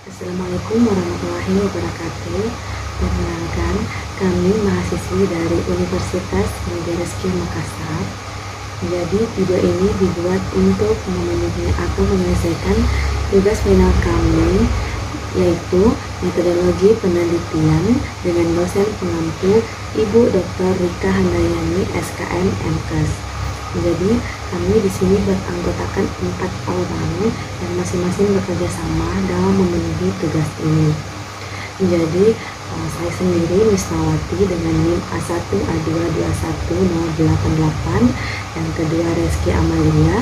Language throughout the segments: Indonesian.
Assalamualaikum warahmatullahi wabarakatuh. Perkenalkan, kami mahasiswi dari Universitas Negeri Makassar. Jadi video ini dibuat untuk memenuhi atau menyelesaikan tugas final kami, yaitu metodologi penelitian dengan dosen pengampu Ibu Dr. Rika Handayani, SKM MKes. Jadi kami di sini beranggotakan 4 orang yang masing-masing bekerja sama dalam memenuhi tugas ini. Jadi saya sendiri Misnawati dengan NIM A1A221-088, yang kedua Reski Amalia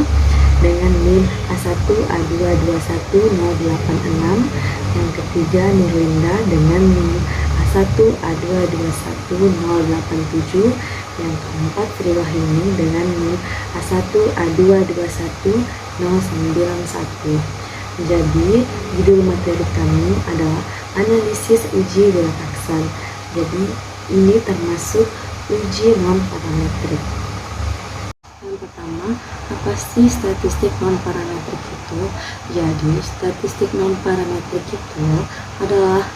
dengan NIM A1A221-086, yang ketiga Nurlinda dengan NIM A1A221-087, yang keempat Triwahini dengan NIM A1A221-091. Jadi judul materi kami adalah analisis uji Wilcoxon. Jadi ini termasuk uji non parametrik. Yang pertama, apa sih statistik non parametrik itu? Jadi statistik non parametrik itu adalah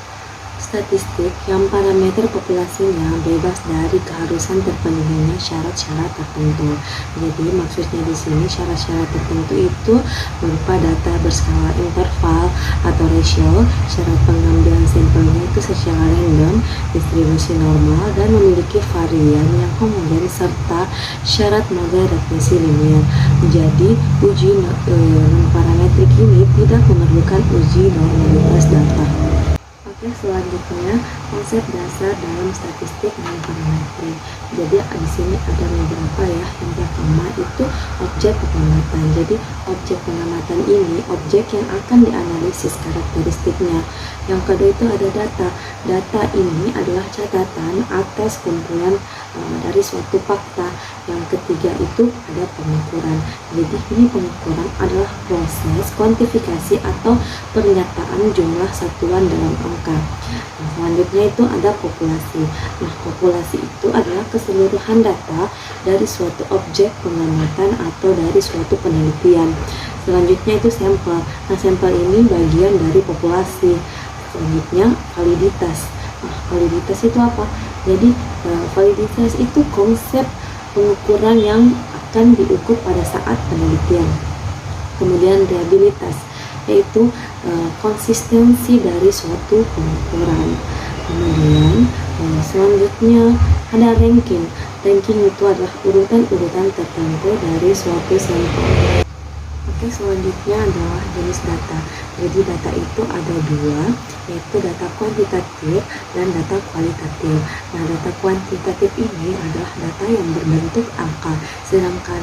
statistik yang parameter populasinya bebas dari keharusan terpenuhinya syarat-syarat tertentu. Jadi maksudnya di sini syarat-syarat tertentu itu berupa data berskala interval atau ratio, syarat pengambilan sampelnya itu secara random, distribusi normal, dan memiliki varian yang homogen serta syarat model regresi linier. Jadi uji non parametrik ini tidak memerlukan uji normalitas data. Selanjutnya, konsep dasar dalam statistik non parametrik. Jadi di sini ada beberapa ya. Yang pertama itu objek pengamatan. Jadi objek pengamatan ini objek yang akan dianalisis karakteristiknya. Yang kedua itu ada data. Data ini adalah catatan atas kumpulan dari suatu fakta. Yang ketiga itu ada pengukuran. Jadi ini pengukuran adalah proses kuantifikasi atau pernyataan jumlah satuan dalam angka. Nah, selanjutnya itu ada populasi. Nah, populasi itu adalah keseluruhan data dari suatu objek pengamatan atau dari suatu penelitian. Selanjutnya itu sampel. Nah, sampel ini bagian dari populasi. Selanjutnya validitas. Nah, validitas itu apa? Jadi validitas itu konsep pengukuran yang akan diukur pada saat penelitian. Kemudian reliabilitas, yaitu konsistensi dari suatu pengukuran. Kemudian selanjutnya ada ranking. Ranking itu adalah urutan-urutan tertentu dari suatu sampel. Oke, selanjutnya adalah jenis data. Jadi data itu ada dua, yaitu data kuantitatif dan data kualitatif. Nah, data kuantitatif ini adalah data yang berbentuk angka, sedangkan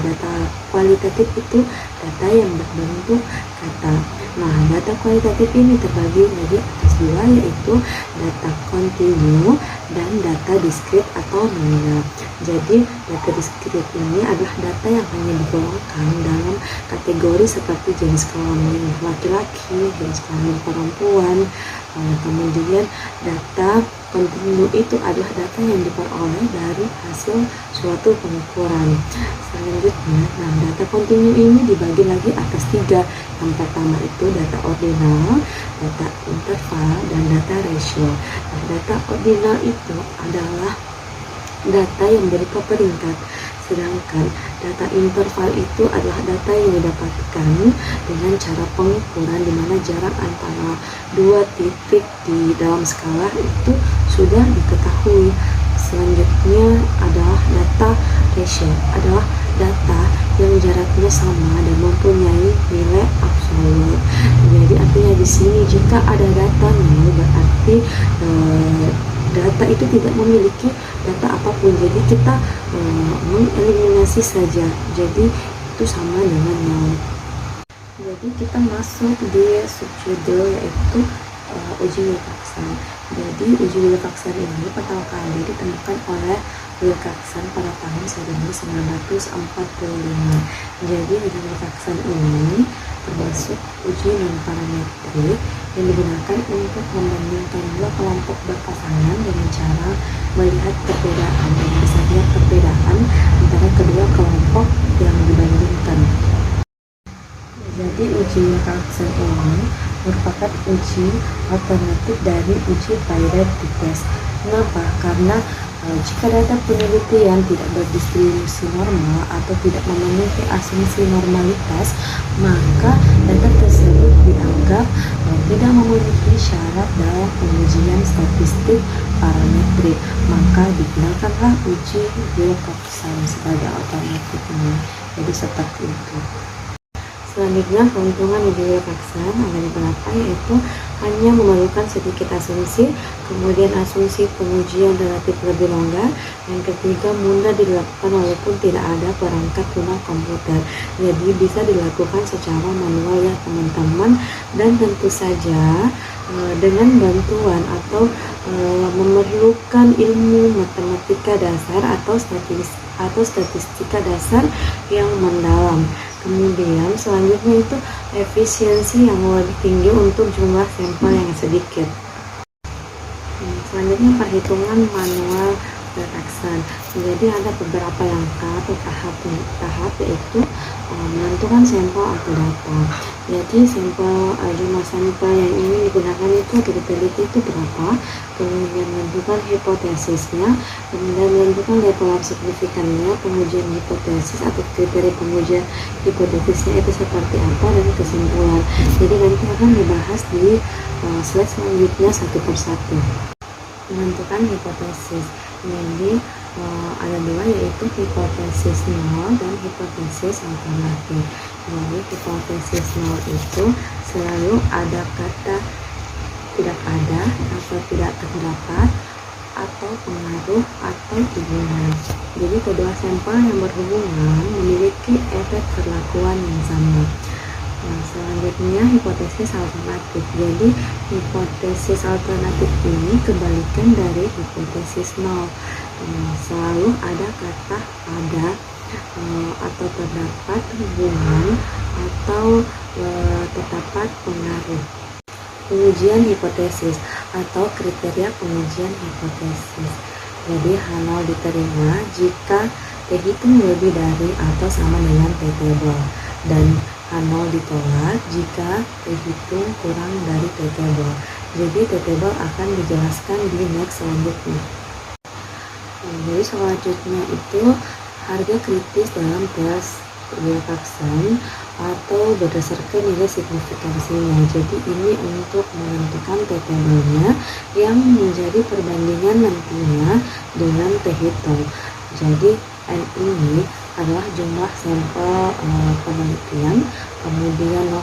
data kualitatif itu data yang berbentuk kata. Nah, data kualitatif ini terbagi menjadi atas dua, yaitu data kontinu dan data diskrit atau nominal. Jadi data diskrit ini adalah data yang hanya digolongkan dalam kategori seperti jenis kelamin laki-laki, jenis kelamin perempuan. Kemudian data kontinu itu adalah data yang diperoleh dari hasil suatu pengukuran. Selanjutnya, nah, data kontinu ini dibagi lagi atas tiga. Yang pertama itu data ordinal, data interval, dan data ratio. Nah, data ordinal itu adalah data yang berupa peringkat, sedangkan data interval itu adalah data yang didapatkan dengan cara pengukuran di mana jarak antara dua titik di dalam skala itu sudah diketahui. Selanjutnya adalah data ratio, adalah data yang jaraknya sama dan mempunyai nilai absolut. Jadi artinya di sini jika ada data nol berarti data itu tidak memiliki data apapun. Jadi kita mengeliminasi saja. Jadi itu sama dengan nol. Jadi kita masuk di subjudul yaitu uji Wilcoxon. Jadi uji Wilcoxon ini pertama kali ditemukan oleh Wilcoxon pada tahun 1945. Jadi uji Wilcoxon ini termasuk uji non parametrik yang digunakan untuk membandingkan dua kelompok berpasangan dengan cara melihat perbedaan dan besarnya perbedaan antara kedua kelompok yang dibandingkan. Jadi uji Wilcoxon ini merupakan uji alternatif dari uji variety test. Kenapa? Karena jika data penelitian tidak berdistribusi normal atau tidak memenuhi asumsi normalitas, maka data tersebut dianggap tidak memenuhi syarat dalam pengujian statistik parametrik, maka digunakanlah uji Wilcoxon sebagai alternatifnya. Jadi seperti itu. Selanjutnya, keuntungan uji Wilcoxon ada beberapa, yaitu hanya memerlukan sedikit asumsi, kemudian asumsi pengujian relatif lebih longgar, yang ketiga mudah dilakukan walaupun tidak ada perangkat lunak komputer, jadi bisa dilakukan secara manual ya teman-teman, dan tentu saja dengan bantuan atau memerlukan ilmu matematika dasar atau statistika dasar yang mendalam. Kemudian selanjutnya itu efisiensi yang lebih tinggi untuk jumlah sampel yang sedikit. Selanjutnya perhitungan manual Wilcoxon. Jadi ada beberapa langkah atau tahap yaitu menentukan sampel atau data. Jadi jumlah sampel yang ingin digunakan itu atau diteliti itu berapa, kemudian menentukan hipotesisnya, kemudian menentukan level signifikannya, pengujian hipotesis atau kriteria pengujian hipotesisnya itu seperti apa, dan kesimpulan. Jadi nanti akan dibahas di slide selanjutnya satu persatu. Menentukan hipotesis. Jadi ada dua, yaitu hipotesis nol dan hipotesis alternatif. Jadi hipotesis nol itu selalu ada kata tidak ada atau tidak terdapat atau pengaruh atau hubungan. Jadi kedua sampel yang berhubungan memiliki efek perlakuan yang sama. Selanjutnya hipotesis alternatif. Jadi hipotesis alternatif ini kebalikan dari hipotesis nol. Selalu ada kata ada atau terdapat hubungan atau terdapat pengaruh. Pengujian hipotesis atau kriteria pengujian hipotesis. Jadi H0 diterima jika T hitung lebih dari atau sama dengan T table, dan H0 ditolak jika T hitung kurang dari T table. Jadi T table akan dijelaskan di next selanjutnya. Jadi selanjutnya itu harga kritis dalam tes Wilcoxon atau berdasarkan nilai signifikansinya. Jadi ini untuk menentukan T table-nya yang menjadi perbandingan nantinya dengan T hitung. Jadi N ini adalah jumlah sampel penelitian, kemudian 0,05,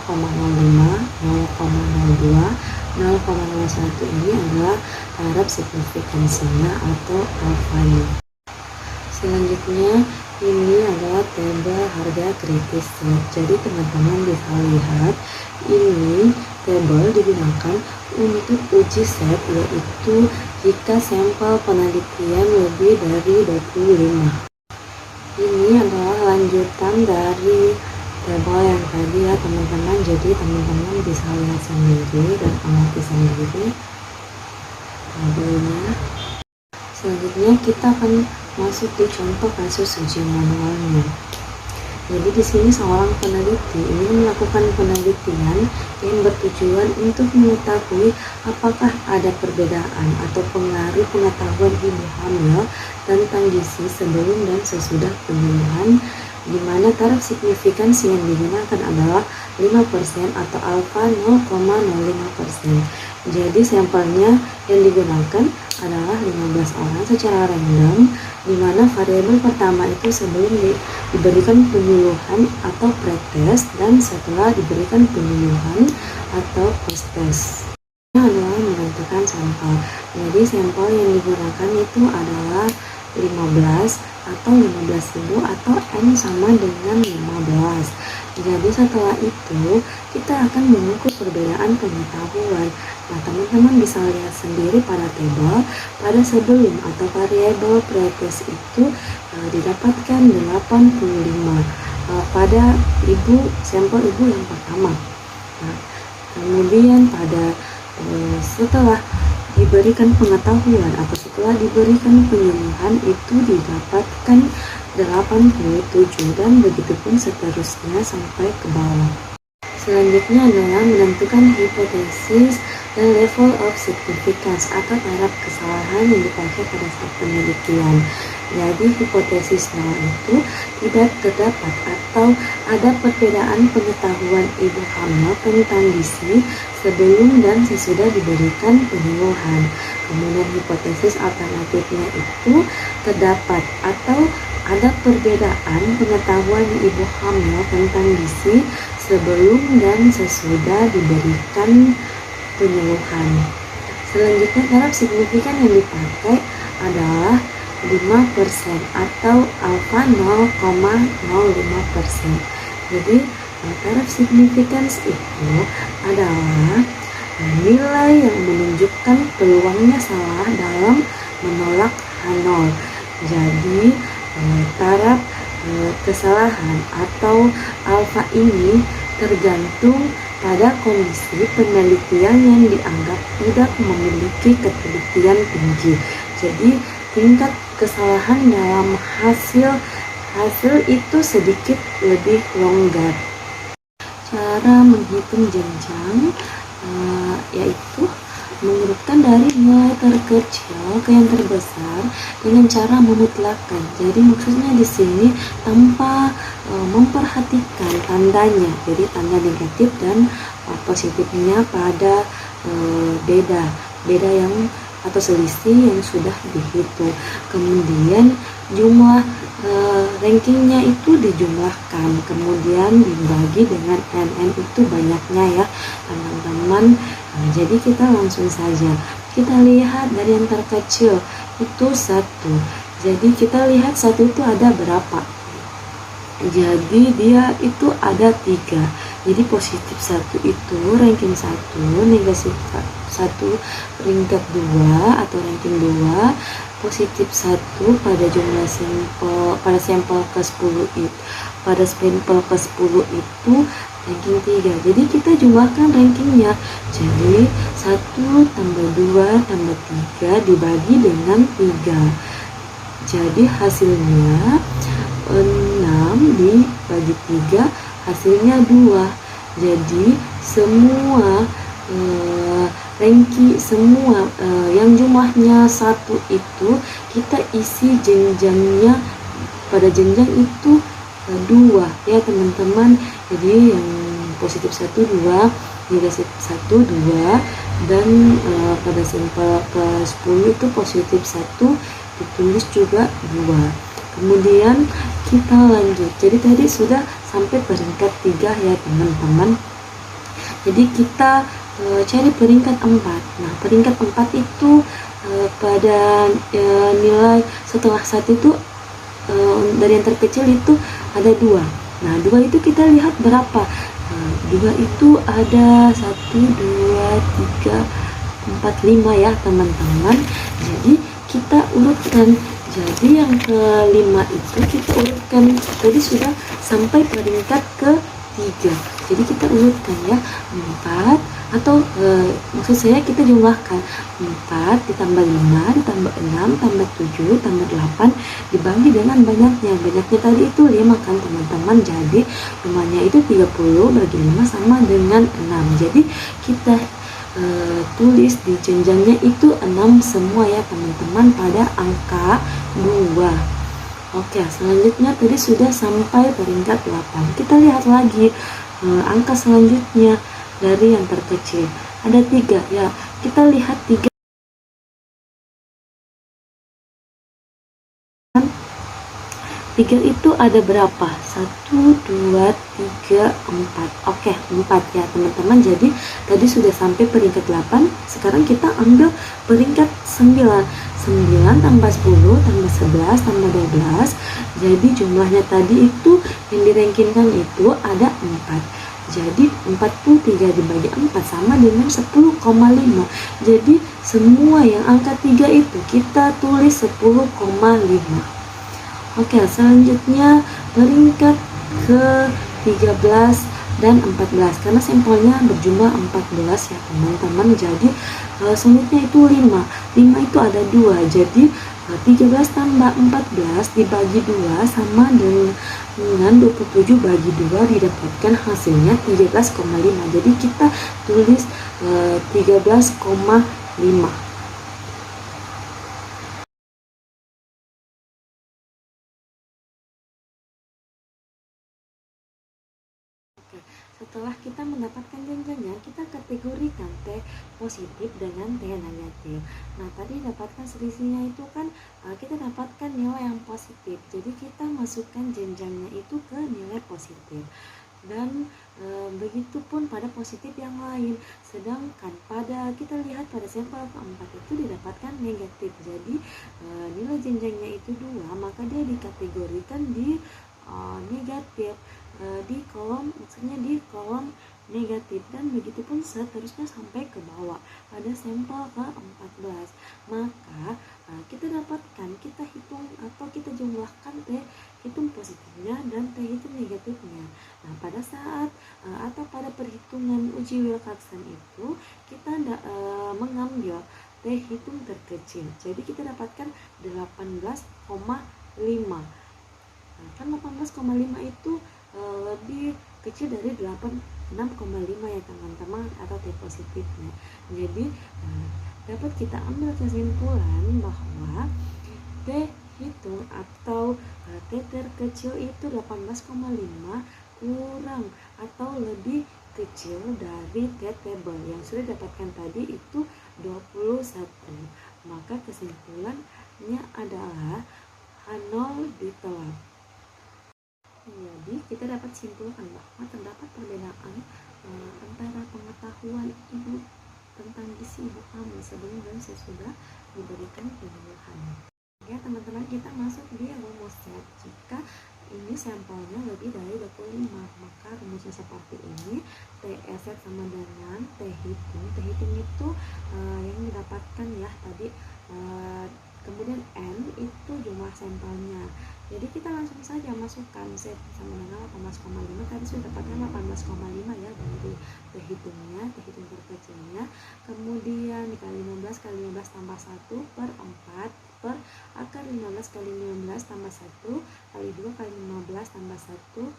0,02, 0,01 ini adalah taraf signifikansinya atau alfanya. Selanjutnya ini adalah tabel harga kritis. Jadi teman-teman bisa lihat ini tabel digunakan untuk uji set, yaitu jika sampel penelitian lebih dari 25. Ini adalah lanjutan dari tabel yang tadi ya teman-teman. Jadi teman-teman bisa lihat sendiri dan amati sendiri tabelnya. Selanjutnya kita akan masuk di contoh kasus uji manualnya. Jadi di sini seorang peneliti ingin melakukan penelitian yang bertujuan untuk mengetahui apakah ada perbedaan atau pengaruh pengetahuan ibu hamil tentang gizi sebelum dan sesudah penyuluhan, di mana taraf signifikansi yang digunakan adalah 5% atau alfa 0,05%. Jadi sampelnya yang digunakan adalah 15 orang secara random, di mana variabel pertama itu sebelum diberikan penyuluhan atau pretest dan setelah diberikan penyuluhan atau post-test. Ini adalah menentukan sampel. Jadi sampel yang digunakan itu adalah 15 atau 15.000 atau N sama dengan 15. Jadi setelah itu kita akan mengukur perbedaan pengetahuan. Nah teman-teman bisa lihat sendiri pada tabel, pada sebelum atau variabel pretest itu didapatkan 85 pada sampel ibu yang pertama. Nah, kemudian pada setelah diberikan pengetahuan atau setelah diberikan penyuluhan itu didapatkan 87, dan begitu pun seterusnya sampai ke bawah. Selanjutnya adalah menentukan hipotesis dan level of significance atau taraf kesalahan yang dipakai pada saat penelitian. Jadi hipotesis nol itu tidak terdapat atau ada perbedaan pengetahuan ibu hamil tentang gizi sebelum dan sesudah diberikan penyuluhan. Kemudian hipotesis alternatifnya itu terdapat atau ada perbedaan pengetahuan ibu hamil tentang gizi sebelum dan sesudah diberikan penyuluhan. Selanjutnya taraf signifikan yang dipakai adalah 5% atau alfa 0,05%. Jadi taraf significance itu adalah nilai yang menunjukkan peluangnya salah dalam menolak H0. Jadi taraf kesalahan atau alfa ini tergantung pada kondisi penelitian yang dianggap tidak memiliki ketelitian tinggi. Jadi tingkat kesalahan dalam hasil itu sedikit lebih longgar. Cara menghitung jenjang yaitu mengurutkan dari nilai terkecil ke yang terbesar dengan cara memutlakkan. Jadi maksudnya di sini tanpa memperhatikan tandanya. Jadi tanda negatif dan positifnya pada beda yang atau selisih yang sudah dihitung. Kemudian jumlah rankingnya itu dijumlahkan, kemudian dibagi dengan NN itu banyaknya ya teman-teman. Jadi kita langsung saja kita lihat dari yang terkecil itu 1. Jadi kita lihat 1 itu ada berapa. Jadi dia itu ada 3. Jadi positif 1 itu ranking 1, negatif 1 peringkat 2 atau ranking 2, positif 1 pada jumlah sampel pada sampel ke-10 itu, pada sampel ke-10 itu ranking 3. Jadi kita jumlahkan rankingnya. Jadi 1 tambah 2 tambah 3 dibagi dengan 3. Jadi hasilnya 6 dibagi 3 hasilnya 2. Jadi semua ranking semua yang jumlahnya 1 itu kita isi jenjangnya pada jenjang itu 2 ya teman-teman. Jadi yang positif 1 2, negatif 1 2, dan pada sampel ke-10 itu positif 1 ditulis juga 2. Kemudian kita lanjut. Jadi tadi sudah sampai peringkat 3 ya teman-teman. Jadi kita cari peringkat 4. Nah, peringkat 4 itu pada nilai setelah 1 itu dari yang terkecil itu ada 2. Nah, 2 itu kita lihat berapa. 2 itu ada 1, 2, 3, 4, 5 ya teman-teman. Jadi kita urutkan. Jadi yang ke-5 itu kita urutkan. Tadi sudah sampai peringkat ke-3. Jadi kita urutkan ya 4 atau maksud saya kita jumlahkan 4 ditambah 5 ditambah 6 tambah 7 tambah 8 dibagi dengan banyaknya. Banyaknya tadi itu 5 kan teman-teman. Jadi jumlahnya itu 30 bagi 5 sama dengan 6. Jadi kita tulis di jenjangnya itu 6 semua ya teman-teman pada angka 2. Oke, selanjutnya tadi sudah sampai peringkat 8. Kita lihat lagi angka selanjutnya dari yang terkecil. Ada 3 ya. Kita lihat 3 itu ada berapa? 1, 2, 3, 4. Oke, 4 ya teman-teman. Jadi tadi sudah sampai peringkat 8. Sekarang kita ambil peringkat 9. 9 tambah 10 tambah 11 tambah 12. Jadi jumlahnya tadi itu yang dirankingkan itu ada 4. Jadi 43 dibagi 4 sama dengan 10,5. Jadi semua yang angka 3 itu kita tulis 10,5. Oke, selanjutnya peringkat ke-13 dan 14 karena sampelnya berjumlah 14 ya teman-teman. Jadi selanjutnya itu 5 itu ada 2, jadi 13 tambah 14 dibagi 2 sama dengan 27 bagi 2 didapatkan hasilnya 13,5. Jadi kita tulis 13,5. Setelah kita mendapatkan jenjangnya, kita kategorikan T positif dengan T negatif. Nah, tadi dapatkan selisihnya itu kan kita dapatkan nilai yang positif. Jadi kita masukkan jenjangnya itu ke nilai positif. Dan begitupun pada positif yang lain. Sedangkan pada kita lihat pada sampel keempat itu didapatkan negatif. Jadi nilai jenjangnya itu 2, maka dia dikategorikan di negatif, di kolom, maksudnya di kolom negatif, dan begitupun seterusnya sampai ke bawah pada sampel ke-14. Maka kita dapatkan, kita hitung atau kita jumlahkan T hitung positifnya dan T hitung negatifnya. Nah, pada saat atau pada perhitungan uji Wilcoxon itu kita mengambil T hitung terkecil. Jadi kita dapatkan 18,5. Kan 18,5 itu lebih kecil dari 6,5 ya teman-teman, atau T positifnya. Jadi dapat kita ambil kesimpulan bahwa T hitung atau T terkecil itu 18,5 kurang atau lebih kecil dari T table yang sudah dapatkan tadi itu 21. Maka kesimpulannya adalah H0 ditolak. Jadi kita dapat simpulkan bahwa terdapat perbedaan antara pengetahuan ibu tentang gizi ibu hamil sebelum dan sesudah diberikan penyuluhan. Ya teman-teman, kita masuk di rumusnya. Jika ini sampelnya lebih dari 25, maka rumusnya seperti ini. TSZ sama dengan T hitung. T hitung itu yang didapatkan ya tadi, kemudian N itu jumlah sampelnya. Jadi kita langsung saja masukkan Z sama dengan 18,5. Tadi sudah dapatkan 18,5 ya dari T hitungnya, T hitung terkecilnya. Kemudian dikali 15 kali 15 tambah 1 per 4 per akar 15 kali 15 tambah 1 kali 2 kali 15 tambah 1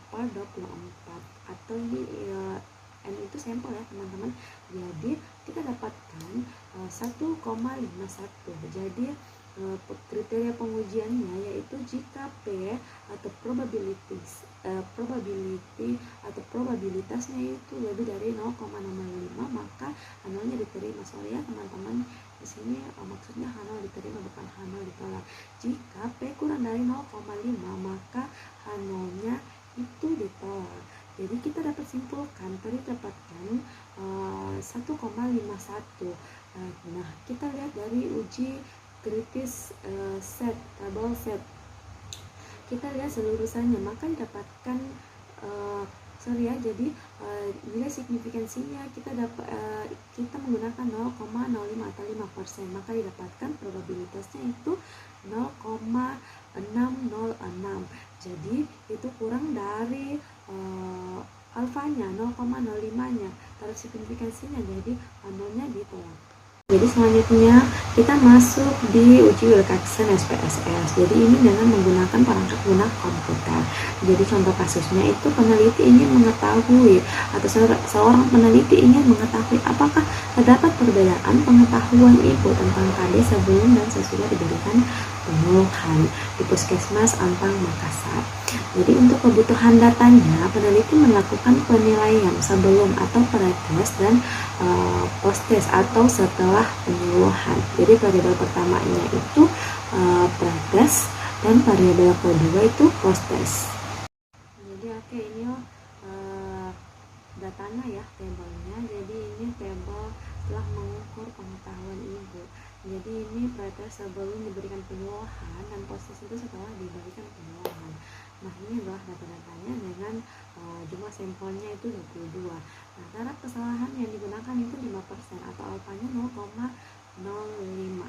per 24. Atau ini N itu sampel ya teman-teman. Jadi kita dapatkan 1,51. Jadi kriteria pengujiannya yaitu jika P atau probability atau probabilitasnya itu lebih dari 0,05, maka H0-nya diterima. Sorry ya teman-teman, di sini maksudnya H0 diterima bukan H0 ditolak. Jika P kurang dari 0,5 maka H0-nya itu ditolak. Jadi kita dapat simpulkan tadi dapatkan 1,51. Nah, kita lihat dari uji kritis set, tabel set, kita lihat seluruhannya, maka didapatkan jadi nilai signifikansinya kita menggunakan 0,05 atau 5%, maka didapatkan probabilitasnya itu 0,606. Jadi itu kurang dari alfanya 0,05-nya taraf signifikansinya, jadi nolnya ditolak. Jadi selanjutnya kita masuk di uji Wilcoxon SPSS. Jadi ini dengan menggunakan perangkat lunak komputer. Jadi contoh kasusnya itu peneliti ingin mengetahui atau seorang peneliti ingin mengetahui apakah terdapat perbedaan pengetahuan ibu tentang KD sebelum dan sesudah diberikan penyuluhan di Puskesmas Ampang, Makassar. Jadi untuk kebutuhan datanya, peneliti melakukan penilaian sebelum atau pre-tes dan post-tes atau setelah penyuluhan. Jadi variabel pertamanya itu pre-tes dan variabel kedua itu post-tes. Jadi oke, ini datanya ya, tabelnya. Jadi ini tabel setelah mengukur pengetahuan ibu. Jadi ini pre-tes sebelum diberikan penyuluhan dan post-tes itu setelah diberikan penyuluhan. Nah, ini adalah data-datanya dengan jumlah sampelnya itu 22. Nah, taraf kesalahan yang digunakan itu 5% atau alfanya 0,05.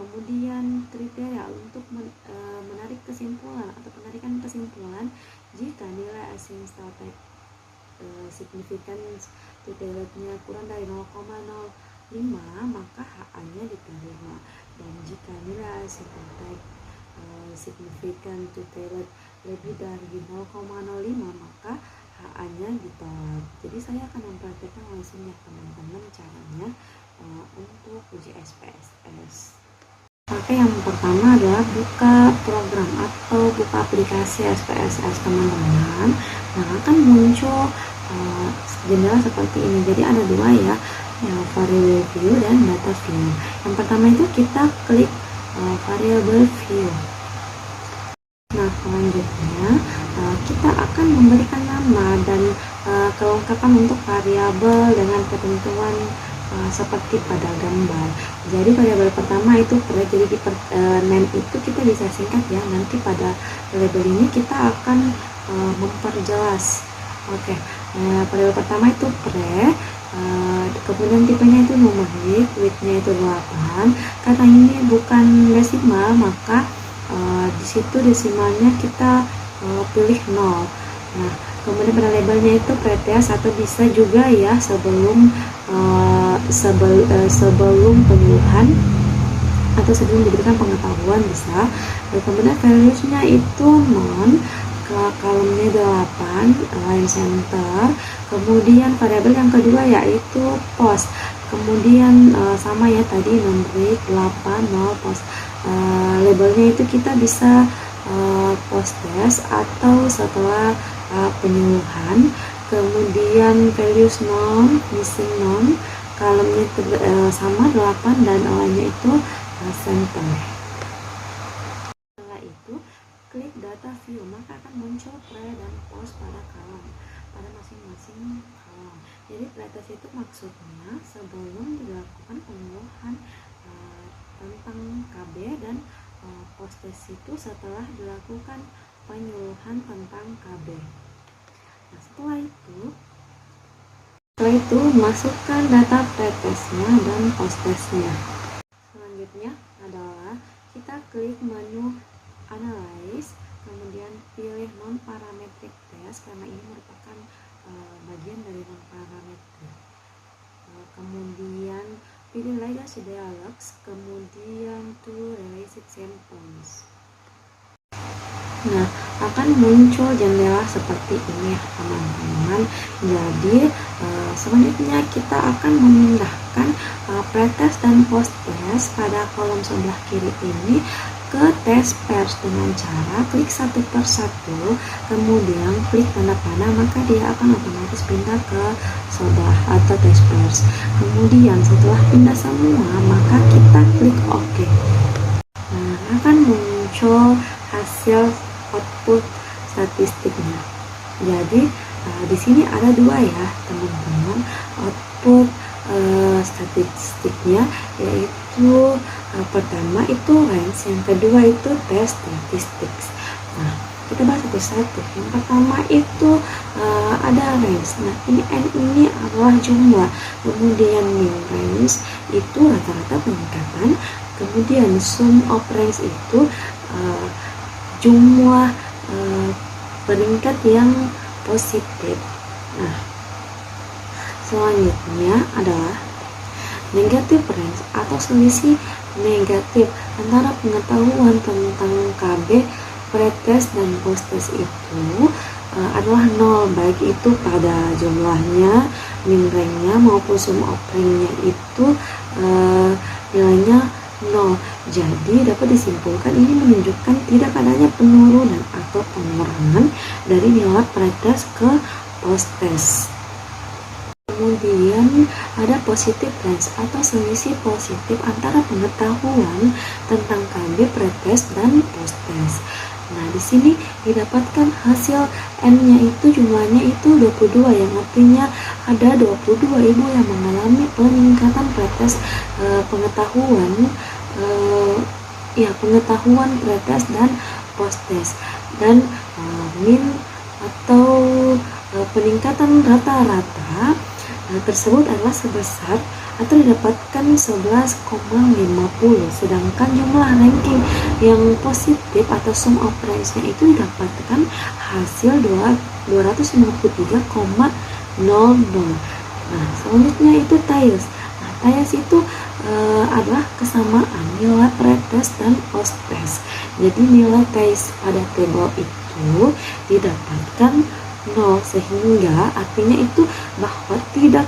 Kemudian kriteria untuk menarik kesimpulan atau penarikan kesimpulan, jika nilai asymptotic memberikan tuteletnya kurang dari 0,05 maka HA-nya diterima. Dan jika nilai signifikan tutelet lebih dari 0,05 maka HA-nya ditolak. Jadi saya akan mempraktikkan langsung ya teman-teman caranya untuk uji SPSS. Oke, yang pertama adalah buka program atau buka aplikasi SPSS teman-teman. Nah, akan muncul jendela seperti ini. Jadi ada dua ya, variable view dan data view. Yang pertama itu kita klik variable view. Nah, selanjutnya kita akan memberikan nama dan kelengkapan untuk variabel dengan ketentuan seperti pada gambar. Jadi variabel pertama itu pre, jadi di name itu kita bisa singkat ya. Nanti pada label ini kita akan memperjelas. Oke, variabel pertama itu pre, kemudian tipenya itu numerik, widthnya itu 8. Karena ini bukan desimal maka di situ desimalnya kita pilih 0. Nah, kemudian pada labelnya itu pretest atau bisa juga ya sebelum penyuluhan atau sebelum diberikan pengetahuan bisa. Dan kemudian values-nya itu non, kolomnya 8, line center. Kemudian variabel yang kedua yaitu post. Kemudian sama ya tadi numeric 8 0 post. Labelnya itu kita bisa post test atau setelah penyuluhan. Kemudian values non, missing non, kolomnya sama 8 dan line-nya itu center. Setelah itu klik data view, maka akan muncul pre dan post pada kolom, pada masing-masing kolom. Jadi pretest itu maksudnya sebelum dilakukan penyuluhan tentang KB, dan post test itu setelah dilakukan penyuluhan tentang KB. Nah, setelah itu masukkan data pretestnya dan post testnya. Selanjutnya adalah kita klik menu analyze, kemudian pilih non parametric test karena ini merupakan bagian dari non parametric. Kemudian pilih legacy dialogs, kemudian to related samples. Nah, akan muncul jendela seperti ini ya teman-teman. Jadi selanjutnya kita akan memindahkan pretest dan post test pada kolom sebelah kiri ini ke test pairs dengan cara klik satu per satu, kemudian klik tanda panah, maka dia akan otomatis pindah ke sebelah atau test pairs. Kemudian setelah pindah semua, maka kita klik OK. Nah, akan muncul hasil output statistiknya. Jadi di sini ada dua ya teman-teman, output statistiknya, yaitu pertama itu range, yang kedua itu test statistics. Nah, kita bahas satu-satu. Yang pertama itu ada range. Nah, ini adalah jumlah, kemudian mean range itu rata-rata peningkatan, kemudian sum of range itu jumlah peningkat yang positif. Nah, selanjutnya adalah negative range atau selisih negatif antara pengetahuan tentang KB, pretest dan post test itu adalah 0, baik itu pada jumlahnya, min rank-nya maupun sum of rank-nya itu nilainya 0. Jadi dapat disimpulkan ini menunjukkan tidak adanya penurunan atau pengurangan dari nilai pretest ke post test. Kemudian ada positive range atau selisih positif antara pengetahuan tentang KB, pretest dan post test. Nah, di sini didapatkan hasil N-nya itu jumlahnya itu 22, yang artinya ada 22 ibu yang mengalami peningkatan pretest pengetahuan pretest dan post test, dan min atau peningkatan rata-rata tersebut adalah sebesar atau didapatkan 11,50, sedangkan jumlah ranking yang positif atau sum of range-nya itu didapatkan hasil 253,5. 0, 0. Nah, selanjutnya itu Thales. Nah, Thales itu adalah kesamaan nilai pretest dan posttest. Jadi nilai Thales pada tabel itu didapatkan 0, sehingga artinya itu bahwa tidak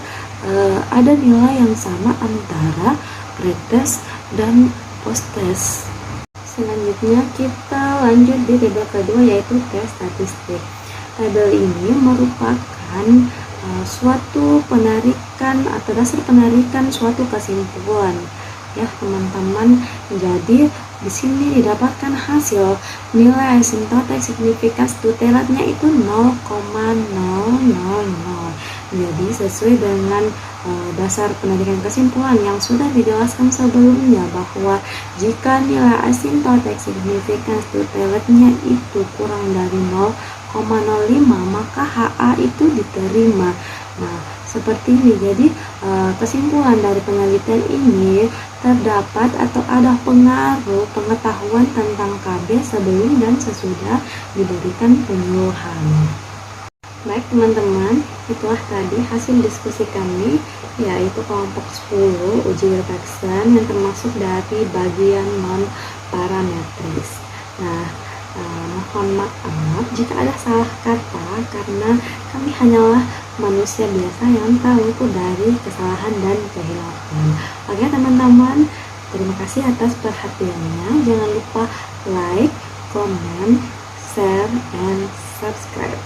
ada nilai yang sama antara pretest dan posttest. Selanjutnya kita lanjut di tabel kedua, yaitu tes statistik. Tabel ini merupakan suatu penarikan atau dasar penarikan suatu kesimpulan, ya teman-teman. Jadi di sini didapatkan hasil nilai asymptotic significance tutelatnya itu 0,000. Jadi sesuai dengan dasar penarikan kesimpulan yang sudah dijelaskan sebelumnya, bahwa jika nilai asymptotic significance tutelatnya itu kurang dari 0,05, maka HA itu diterima. Nah, seperti ini. Jadi kesimpulan dari penelitian ini terdapat atau ada pengaruh pengetahuan tentang KB sebelum dan sesudah diberikan penyuluhan. Baik teman-teman, itulah tadi hasil diskusi kami, yaitu kelompok 10 uji Wilcoxon yang termasuk dari bagian non-parametris. Nah, mohon maaf jika ada salah kata, karena kami hanyalah manusia biasa yang tahu dari kesalahan dan kehilapan. Oke teman-teman, terima kasih atas perhatiannya. Jangan lupa like, comment, share, and subscribe.